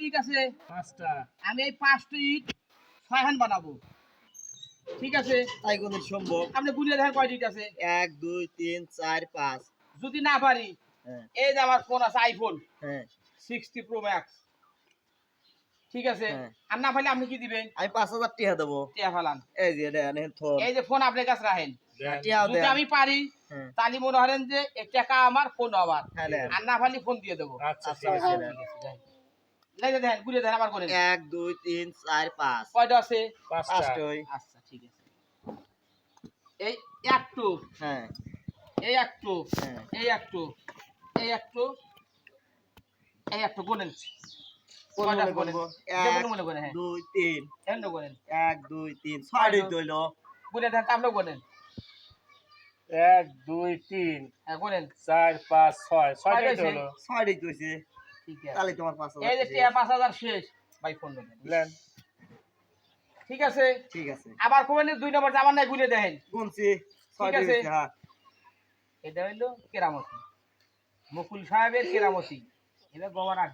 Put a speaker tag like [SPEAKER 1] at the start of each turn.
[SPEAKER 1] ইট আছে?
[SPEAKER 2] 5টা।
[SPEAKER 1] আমি এই 5টা ইট 6 খান বানাবো। ঠিক আছে?
[SPEAKER 3] তাই কোন সম্ভব?
[SPEAKER 1] আপনি গুলিয়ে দেখেন কয়টা ইট আছে?
[SPEAKER 3] 1 2 3 4 5।
[SPEAKER 1] যদি না পারি,
[SPEAKER 3] হ্যাঁ
[SPEAKER 1] এই যে আমার ফোন আছে আইফোন
[SPEAKER 3] হ্যাঁ
[SPEAKER 1] 60 প্রো ম্যাক্স। ঠিক আছে?
[SPEAKER 3] হ্যাঁ।
[SPEAKER 1] আর না পারলে আপনি কি দিবেন?
[SPEAKER 3] আমি 5000 টাকা দেব।
[SPEAKER 1] টিয়া ফালান।
[SPEAKER 3] এই যে দেন ফোন।
[SPEAKER 1] এই যে ফোন আপনার কাছে রাখেন।
[SPEAKER 2] দেন।
[SPEAKER 3] টিয়া
[SPEAKER 1] যদি
[SPEAKER 3] দেন।
[SPEAKER 1] আমি পারি
[SPEAKER 3] হ্যাঁ
[SPEAKER 1] তাহলে মনে করেন যে এই টাকা আমার, ফোন আমার।
[SPEAKER 3] হ্যাঁ দেন।
[SPEAKER 1] আর না পারলে ফোন দিয়ে দেবো।
[SPEAKER 2] আচ্ছা ঠিক
[SPEAKER 3] আচ্ছা,
[SPEAKER 2] আছে।
[SPEAKER 3] আচ্ছা।
[SPEAKER 1] লাইনে দেখেন, গুলিয়ে দেখেন আবার করেন।
[SPEAKER 3] 1 2 3 4 5।
[SPEAKER 1] কয়টা আছে?
[SPEAKER 2] 5টা।
[SPEAKER 3] 5টাই।
[SPEAKER 1] আচ্ছা ঠিক আছে। এই একটু,
[SPEAKER 3] হ্যাঁ
[SPEAKER 1] এই একটু,
[SPEAKER 3] হ্যাঁ।
[SPEAKER 1] এই একটু, এই একটু, এই একটু গুনেন।
[SPEAKER 3] কোন
[SPEAKER 1] কয়টা
[SPEAKER 3] মনে
[SPEAKER 1] গুনেন?
[SPEAKER 3] করব?
[SPEAKER 1] যে
[SPEAKER 3] 1
[SPEAKER 1] কোনো মনে করেন, হ্যাঁ।
[SPEAKER 3] 2 3।
[SPEAKER 1] এমনি গুনেন।
[SPEAKER 3] 1 2 3 6টাই তো হইলো।
[SPEAKER 1] গুনে দেখেন, আপনিও গুনেন।
[SPEAKER 2] 1 2 3
[SPEAKER 1] হ্যাঁ গুনেন।
[SPEAKER 2] 4 5 6 6টাই
[SPEAKER 1] কয়টা
[SPEAKER 2] তো
[SPEAKER 1] হয়েছে?
[SPEAKER 2] হলো।
[SPEAKER 3] 6টাই তো হইছে।
[SPEAKER 1] ঠিক আছে।
[SPEAKER 3] তাহলে তোমার 5000
[SPEAKER 1] এই যে টিয়া 5000 শেষ। ভাই ফোন দেন।
[SPEAKER 2] লেন।
[SPEAKER 1] ঠিক আছে?
[SPEAKER 3] ঠিক আছে।
[SPEAKER 1] আবার কোবেন 2 নম্বর আমার নাই, গুনে দেখেন।
[SPEAKER 3] গুনছি।
[SPEAKER 1] ঠিক
[SPEAKER 3] 6টাই
[SPEAKER 1] আছে।
[SPEAKER 3] হইছে। হ্যাঁ
[SPEAKER 1] এটা হইলো কেরামতি, মুকুল সাহেবের কেরামতি। এটা গোবার